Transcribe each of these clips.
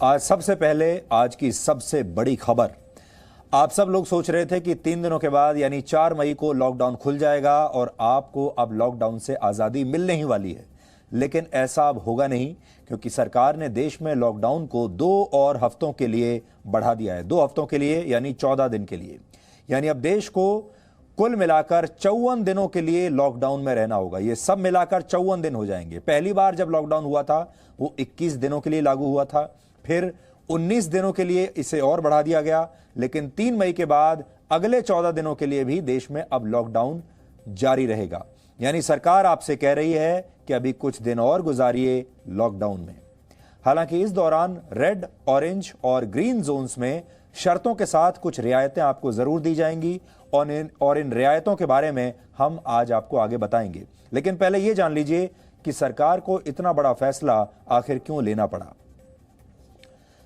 आज सबसे पहले आज की सबसे बड़ी खबर। आप सब लोग सोच रहे थे कि 3 दिनों के बाद यानी 4 मई को लॉकडाउन खुल जाएगा और आपको अब लॉकडाउन से आज़ादी मिलने ही वाली है। लेकिन ऐसा अब होगा नहीं, क्योंकि सरकार ने देश में लॉकडाउन को 2 और हफ्तों के लिए बढ़ा दिया है। 2 हफ्तों के लिए यानी 14 दिन के लिए। यानी अब देश को कुल मिलाकर 54 दिनों के लिए लॉकडाउन में रहना होगा। ये सब मिलाकर 54 दिन हो जाएंगे। पहली बार जब लॉकडाउन हुआ था वो 21 दिनों के लिए लागू हुआ था, फिर 19 दिनों के लिए इसे और बढ़ा दिया गया। लेकिन 3 मई के बाद अगले 14 दिनों के लिए भी देश में अब लॉकडाउन जारी रहेगा। यानी सरकार आपसे कह रही है कि अभी कुछ दिन और गुजारिए लॉकडाउन में। हालांकि इस दौरान रेड, ऑरेंज और ग्रीन जोन्स में शर्तों के साथ कुछ रियायतें आपको जरूर दी जाएंगी और इन रियायतों के बारे में हम आज आपको आगे बताएंगे। लेकिन पहले यह जान लीजिए कि सरकार को इतना बड़ा फैसला आखिर क्यों लेना पड़ा।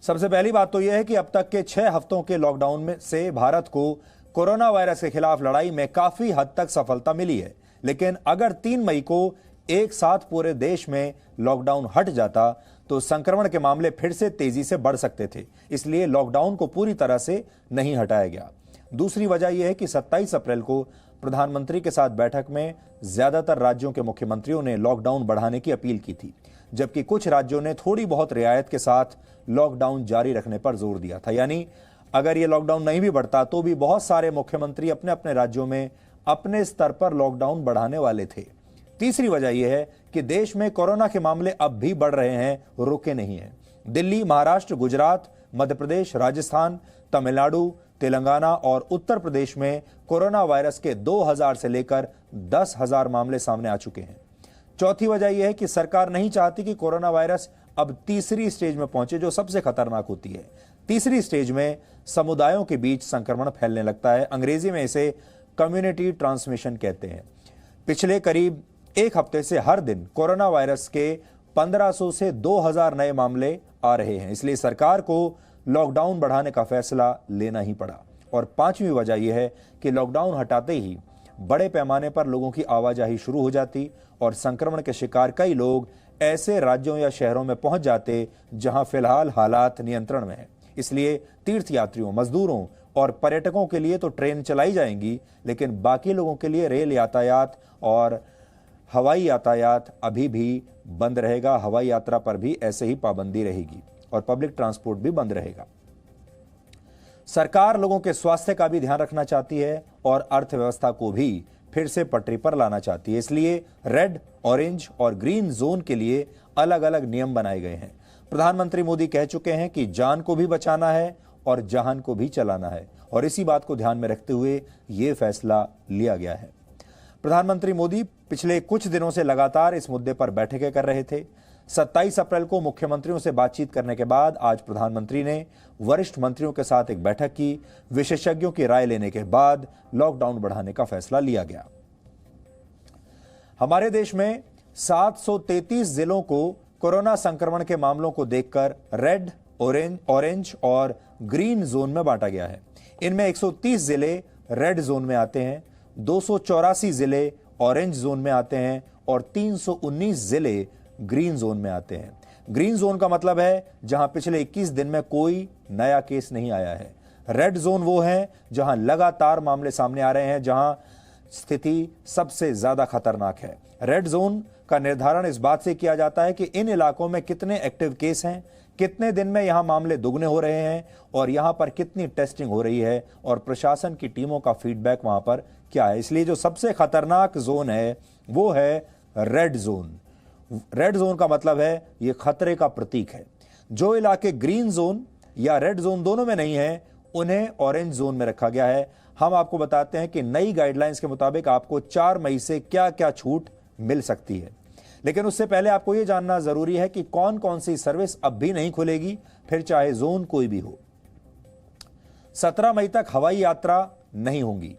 सबसे पहली बात तो यह है कि अब तक के 6 हफ्तों के लॉकडाउन में से भारत को कोरोना वायरस के खिलाफ लड़ाई में काफी हद तक सफलता मिली है। लेकिन अगर 3 मई को एक साथ पूरे देश में लॉकडाउन हट जाता तो संक्रमण के मामले फिर से तेजी से बढ़ सकते थे। इसलिए लॉकडाउन को पूरी तरह से नहीं हटाया गया। दूसरी वजह यह है कि 27 अप्रैल को प्रधानमंत्री के साथ बैठक में ज्यादातर राज्यों के मुख्यमंत्रियों ने लॉकडाउन बढ़ाने की अपील की थी, जबकि कुछ राज्यों ने थोड़ी बहुत रियायत के साथ लॉकडाउन जारी रखने पर जोर दिया था। यानी अगर ये लॉकडाउन नहीं भी बढ़ता तो भी बहुत सारे मुख्यमंत्री अपने अपने राज्यों में अपने स्तर पर लॉकडाउन बढ़ाने वाले थे। तीसरी वजह यह है कि देश में कोरोना के मामले अब भी बढ़ रहे हैं, रुके नहीं हैं। दिल्ली, महाराष्ट्र, गुजरात, मध्य प्रदेश, राजस्थान, तमिलनाडु, तेलंगाना और उत्तर प्रदेश में कोरोना वायरस के 2000 से लेकर 10,000 मामले सामने आ चुके हैं। चौथी वजह यह है कि सरकार नहीं चाहती कि कोरोना वायरस अब तीसरी स्टेज में पहुंचे, जो सबसे खतरनाक होती है। तीसरी स्टेज में समुदायों के बीच संक्रमण फैलने लगता है। अंग्रेजी में इसे कम्युनिटी ट्रांसमिशन कहते हैं। पिछले करीब 1 हफ्ते से हर दिन कोरोना वायरस के 1500 से 2000 नए मामले आ रहे हैं। इसलिए सरकार को लॉकडाउन बढ़ाने का फैसला लेना ही पड़ा। और पांचवी वजह यह है कि लॉकडाउन हटाते ही बड़े पैमाने पर लोगों की आवाजाही शुरू हो जाती और संक्रमण के शिकार कई लोग ऐसे राज्यों या शहरों में पहुंच जाते जहां फिलहाल हालात नियंत्रण में है। इसलिए तीर्थयात्रियों, मजदूरों और पर्यटकों के लिए तो ट्रेन चलाई जाएंगी, लेकिन बाकी लोगों के लिए रेल यातायात और हवाई यातायात अभी भी बंद रहेगा। हवाई यात्रा पर भी ऐसे ही पाबंदी रहेगी और पब्लिक ट्रांसपोर्ट भी बंद रहेगा। सरकार लोगों के स्वास्थ्य का भी ध्यान रखना चाहती है और अर्थव्यवस्था को भी फिर से पटरी पर लाना चाहती है। इसलिए रेड, ऑरेंज और ग्रीन जोन के लिए अलग अलग नियम बनाए गए हैं। प्रधानमंत्री मोदी कह चुके हैं कि जान को भी बचाना है और जहान को भी चलाना है, और इसी बात को ध्यान में रखते हुए यह फैसला लिया गया है। प्रधानमंत्री मोदी पिछले कुछ दिनों से लगातार इस मुद्दे पर बैठकें कर रहे थे। 27 अप्रैल को मुख्यमंत्रियों से बातचीत करने के बाद आज प्रधानमंत्री ने वरिष्ठ मंत्रियों के साथ एक बैठक की। विशेषज्ञों की राय लेने के बाद लॉकडाउन बढ़ाने का फैसला लिया गया। हमारे देश में 733 जिलों को कोरोना संक्रमण के मामलों को देखकर रेड, ऑरेंज और ग्रीन जोन में बांटा गया है। इनमें 130 जिले रेड जोन में आते हैं, 284 जिले ऑरेंज जोन में आते हैं और 319 जिले ग्रीन जोन में आते हैं। ग्रीन जोन का मतलब है जहां पिछले 21 दिन में कोई नया केस नहीं आया है। रेड जोन वो है जहां लगातार मामले सामने आ रहे हैं, जहां स्थिति सबसे ज्यादा खतरनाक है। रेड जोन का निर्धारण इस बात से किया जाता है कि इन इलाकों में कितने एक्टिव केस हैं, कितने दिन में यहां मामले दुगने हो रहे हैं और यहां पर कितनी टेस्टिंग हो रही है और प्रशासन की टीमों का फीडबैक वहां पर क्या है। इसलिए जो सबसे खतरनाक जोन है वो है रेड जोन। रेड जोन का मतलब है यह खतरे का प्रतीक है। जो इलाके ग्रीन जोन या रेड जोन दोनों में नहीं है उन्हें ऑरेंज जोन में रखा गया है। हम आपको बताते हैं कि नई गाइडलाइंस के मुताबिक आपको 4 मई से क्या क्या छूट मिल सकती है। लेकिन उससे पहले आपको यह जानना जरूरी है कि कौन कौन सी सर्विस अब भी नहीं खुलेगी, फिर चाहे जोन कोई भी हो। 17 मई तक हवाई यात्रा नहीं होगी,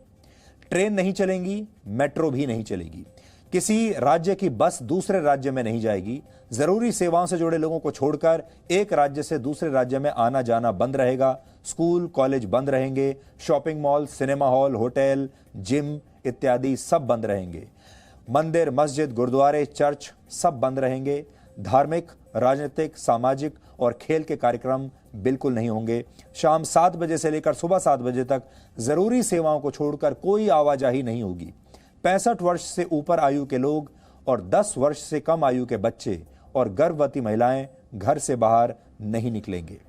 ट्रेन नहीं चलेंगी, मेट्रो भी नहीं चलेगी, किसी राज्य की बस दूसरे राज्य में नहीं जाएगी। जरूरी सेवाओं से जुड़े लोगों को छोड़कर एक राज्य से दूसरे राज्य में आना जाना बंद रहेगा। स्कूल, कॉलेज बंद रहेंगे। Shopping mall, cinema hall, hotel, gym इत्यादि सब बंद रहेंगे। मंदिर, मस्जिद, गुरुद्वारे, चर्च सब बंद रहेंगे। धार्मिक, राजनीतिक, सामाजिक और खेल के कार्यक्रम बिल्कुल नहीं होंगे। शाम 7 बजे से लेकर सुबह 7 बजे तक जरूरी सेवाओं को छोड़कर कोई आवाजाही नहीं होगी। 65 वर्ष से ऊपर आयु के लोग और 10 वर्ष से कम आयु के बच्चे और गर्भवती महिलाएं घर से बाहर नहीं निकलेंगे।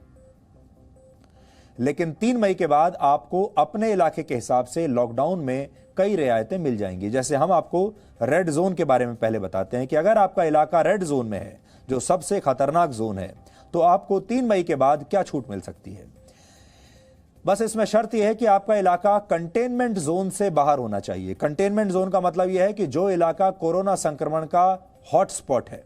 लेकिन 3 मई के बाद आपको अपने इलाके के हिसाब से लॉकडाउन में कई रियायतें मिल जाएंगी। जैसे हम आपको रेड जोन के बारे में पहले बताते हैं कि अगर आपका इलाका रेड जोन में है, जो सबसे खतरनाक जोन है, तो आपको 3 मई के बाद क्या छूट मिल सकती है। बस इसमें शर्त यह है कि आपका इलाका कंटेनमेंट जोन से बाहर होना चाहिए। कंटेनमेंट जोन का मतलब यह है कि जो इलाका कोरोना संक्रमण का हॉटस्पॉट है,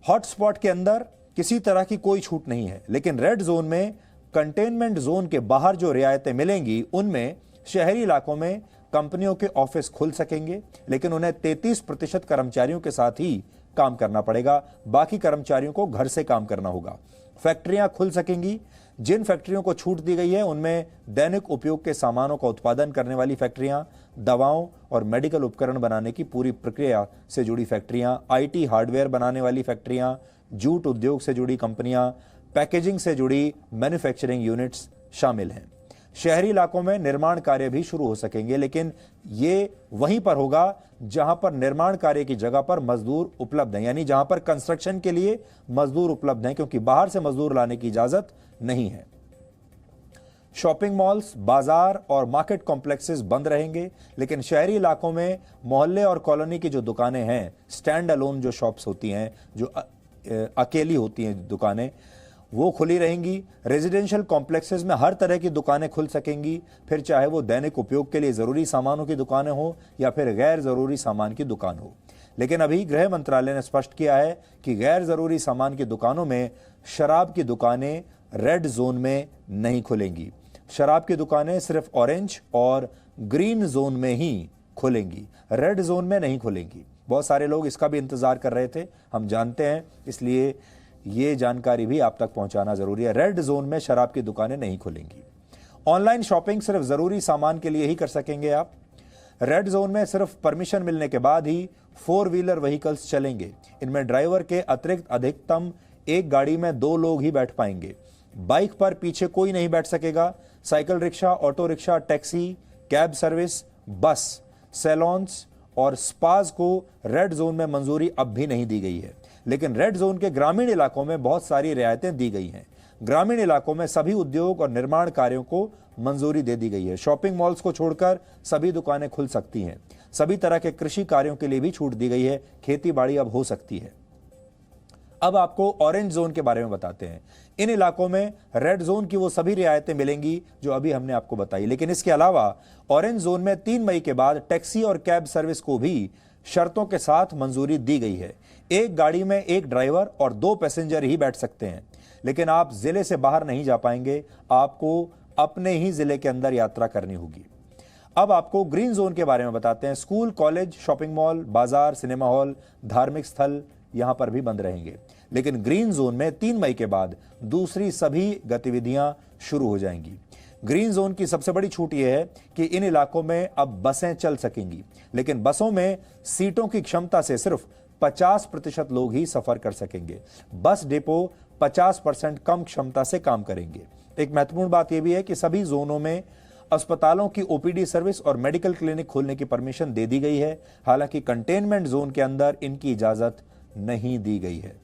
हॉटस्पॉट के अंदर किसी तरह की कोई छूट नहीं है। लेकिन रेड जोन में, कंटेनमेंट जोन के बाहर जो रियायतें मिलेंगी, उनमें शहरी इलाकों में कंपनियों के ऑफिस खुल सकेंगे, लेकिन उन्हें 33% कर्मचारियों के साथ ही काम करना पड़ेगा। बाकी कर्मचारियों को घर से काम करना होगा। फैक्ट्रियां खुल सकेंगी। जिन फैक्ट्रियों को छूट दी गई है उनमें दैनिक उपयोग के सामानों का उत्पादन करने वाली फैक्ट्रियां, दवाओं और मेडिकल उपकरण बनाने की पूरी प्रक्रिया से जुड़ी फैक्ट्रियां, आईटी हार्डवेयर बनाने वाली फैक्ट्रियां, जूट उद्योग से जुड़ी कंपनियां, पैकेजिंग से जुड़ी मैन्युफैक्चरिंग यूनिट्स शामिल हैं। शहरी इलाकों में निर्माण कार्य भी शुरू हो सकेंगे, लेकिन ये वहीं पर होगा जहां पर निर्माण कार्य की जगह पर मजदूर उपलब्ध हैं, यानी जहां पर कंस्ट्रक्शन के लिए मजदूर उपलब्ध हैं, क्योंकि बाहर से मजदूर लाने की इजाजत नहीं है। शॉपिंग मॉल्स, बाजार और मार्केट कॉम्प्लेक्सेस बंद रहेंगे, लेकिन शहरी इलाकों में मोहल्ले और कॉलोनी की जो दुकानें हैं, स्टैंड अलोन जो शॉप्स होती हैं, जो अकेली होती हैं दुकानें, वो खुली रहेंगी। रेजिडेंशियल कॉम्प्लेक्सेस में हर तरह की दुकानें खुल सकेंगी, फिर चाहे वो दैनिक उपयोग के लिए जरूरी सामानों की दुकानें हो या फिर गैर जरूरी सामान की दुकान हो। लेकिन अभी गृह मंत्रालय ने स्पष्ट किया है कि गैर जरूरी सामान की दुकानों में शराब की दुकानें रेड जोन में नहीं खुलेंगी। शराब की दुकानें सिर्फ ऑरेंज और ग्रीन जोन में ही खुलेंगी, रेड जोन में नहीं खुलेंगी। बहुत सारे लोग इसका भी इंतजार कर रहे थे, हम जानते हैं, इसलिए ये जानकारी भी आप तक पहुंचाना जरूरी है। रेड जोन में शराब की दुकानें नहीं खुलेंगी। ऑनलाइन शॉपिंग सिर्फ जरूरी सामान के लिए ही कर सकेंगे आप। रेड जोन में सिर्फ परमिशन मिलने के बाद ही 4 व्हीलर व्हीकल्स चलेंगे। इनमें ड्राइवर के अतिरिक्त अधिकतम एक गाड़ी में 2 लोग ही बैठ पाएंगे। बाइक पर पीछे कोई नहीं बैठ सकेगा। Cycle rickshaw, auto rickshaw, taxi, cab service, बस, सैलून्स और स्पाज को रेड जोन में मंजूरी अब भी नहीं दी गई है। लेकिन रेड जोन के ग्रामीण इलाकों में बहुत सारी रियायतें दी गई हैं। ग्रामीण इलाकों में सभी उद्योग और निर्माण कार्यों को मंजूरी दे दी गई है। शॉपिंग मॉल्स को छोड़कर सभी दुकानें खुल सकती हैं। सभी तरह के कृषि कार्यों के लिए भी छूट दी गई है। खेती बाड़ी अब हो सकती है। अब आपको ऑरेंज जोन के बारे में बताते हैं। इन इलाकों में रेड जोन की वो सभी रियायतें मिलेंगी जो अभी हमने आपको बताई, लेकिन इसके अलावा ऑरेंज जोन में 3 मई के बाद टैक्सी और कैब सर्विस को भी शर्तों के साथ मंजूरी दी गई है। एक गाड़ी में एक ड्राइवर और 2 पैसेंजर ही बैठ सकते हैं, लेकिन आप जिले से बाहर नहीं जा पाएंगे। आपको अपने ही जिले के अंदर यात्रा करनी होगी। अब आपको ग्रीन जोन के बारे में बताते हैं। स्कूल, कॉलेज, शॉपिंग मॉल, बाजार, सिनेमा हॉल, धार्मिक स्थल यहां पर भी बंद रहेंगे। लेकिन ग्रीन जोन में 3 मई के बाद दूसरी सभी गतिविधियां शुरू हो जाएंगी। ग्रीन जोन की सबसे बड़ी छूट यह है कि इन इलाकों में अब बसें चल सकेंगी, लेकिन बसों में सीटों की क्षमता से सिर्फ 50% लोग ही सफर कर सकेंगे। बस डिपो 50% कम क्षमता से काम करेंगे। एक महत्वपूर्ण बात यह भी है कि सभी जोनों में अस्पतालों की ओपीडी सर्विस और मेडिकल क्लिनिक खोलने की परमिशन दे दी गई है। हालांकि कंटेनमेंट जोन के अंदर इनकी इजाजत नहीं दी गई है।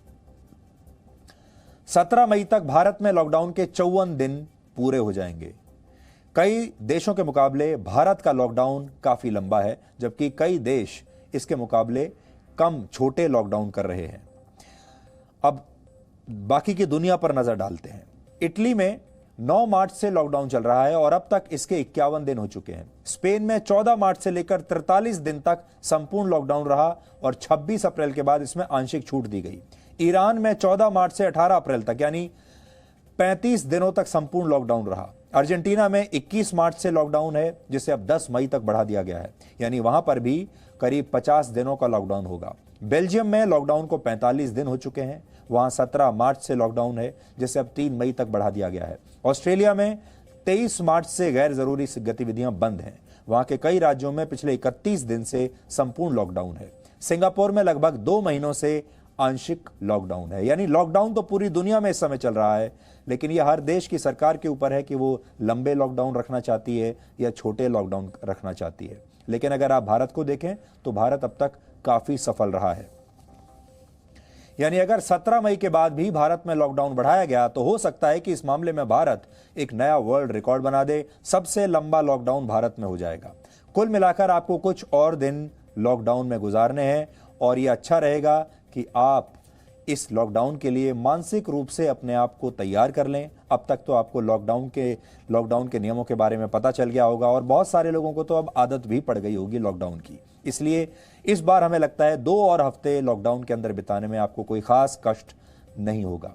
17 मई तक भारत में लॉकडाउन के 54 दिन पूरे हो जाएंगे। कई देशों के मुकाबले भारत का लॉकडाउन काफी लंबा है, जबकि कई देश इसके मुकाबले कम छोटे लॉकडाउन कर रहे हैं। अब बाकी की दुनिया पर नजर डालते हैं। इटली में 9 मार्च से लॉकडाउन चल रहा है और अब तक इसके 51 दिन हो चुके हैं। स्पेन में 14 मार्च से लेकर 43 दिन तक संपूर्ण लॉकडाउन रहा और 26 अप्रैल के बाद इसमें आंशिक छूट दी गई। ईरान में 14 मार्च से 18 अप्रैल तक यानी 35 दिनों तक संपूर्ण लॉकडाउन रहा। अर्जेंटीना में 21 मार्च से लॉकडाउन है, जिसे अब 10 मई तक बढ़ा दिया गया है, यानी वहां पर भी करीब 50 दिनों का लॉकडाउन होगा। बेल्जियम में लॉकडाउन को 45 दिन हो चुके हैं, वहां 17 मार्च से लॉकडाउन है, जिसे अब 3 मई तक बढ़ा दिया गया है। ऑस्ट्रेलिया में 23 मार्च से गैर जरूरी गतिविधियां बंद हैं। वहां के कई राज्यों में पिछले 31 दिन से संपूर्ण लॉकडाउन है। सिंगापुर में लगभग 2 महीनों से आंशिक लॉकडाउन है। यानी लॉकडाउन तो पूरी दुनिया में इस समय चल रहा है, लेकिन यह हर देश की सरकार के ऊपर है कि वो लंबे लॉकडाउन रखना चाहती है या छोटे लॉकडाउन रखना चाहती है। लेकिन अगर आप भारत को देखें तो भारत अब तक काफी सफल रहा है। यानी अगर 17 मई के बाद भी भारत में लॉकडाउन बढ़ाया गया तो हो सकता है कि इस मामले में भारत एक नया वर्ल्ड रिकॉर्ड बना दे। सबसे लंबा लॉकडाउन भारत में हो जाएगा। कुल मिलाकर आपको कुछ और दिन लॉकडाउन में गुजारने हैं और यह अच्छा रहेगा कि आप इस लॉकडाउन के लिए मानसिक रूप से अपने आप को तैयार कर लें। अब तक तो आपको लॉकडाउन के नियमों के बारे में पता चल गया होगा और बहुत सारे लोगों को तो अब आदत भी पड़ गई होगी लॉकडाउन की। इसलिए इस बार हमें लगता है 2 और हफ्ते लॉकडाउन के अंदर बिताने में आपको कोई खास कष्ट नहीं होगा।